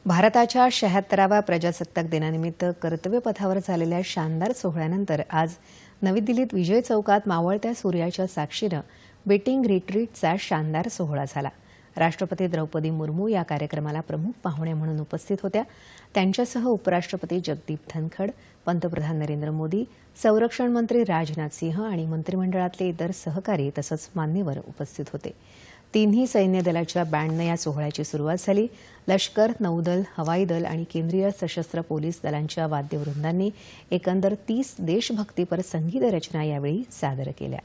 भारताच्या 76व्या प्रजासत्ताक दिनानिमित्त कर्तव्यपथावर झालेल्या शानदार सोहळ्यानंतर आज नवी दिल्लीत विजय चौकात मावळत्या सूर्याच्या साक्षीनं बीटिंग रिट्रीटचा शानदार सोहळा झाला. राष्ट्रपती द्रौपदी मुर्मू या कार्यक्रमाला प्रमुख पाहुणे म्हणून उपस्थित होत्या. त्यांच्यासह उपराष्ट्रपती जगदीप धनखड, पंतप्रधान नरेंद्र मोदी, संरक्षण मंत्री राजनाथ सिंह आणि मंत्रिमंडळातले इतर सहकारी तसंच मान्यवर उपस्थित होते. तिन्ही सैन्य दलाच्या बँडनं या सोहळ्याची सुरुवात झाली. लष्कर, नौदल, हवाई दल आणि केंद्रीय सशस्त्र पोलीस दलांच्या वाद्यवृंदांनी एकंदर 30 देशभक्तीपर संगीत रचना यावेळी सादर केल्या.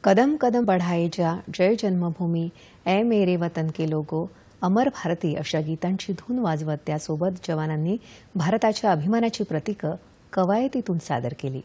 कदम कदम बढ़ाए जा, जय जन्मभूमी, ए मेरे वतन के लोगो, अमर भारती अशा गीतांची धून वाजवत त्यासोबत जवानांनी भारताच्या अभिमानाची प्रतीकं कवायतीतून सादर केली.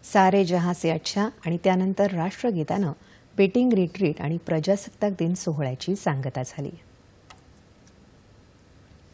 सारे जहां से अच्छा आणि त्यानंतर राष्ट्रगीतानं बीटिंग रिट्रीट आणि प्रजासत्ताक दिन सोहळ्याची सांगता झाली.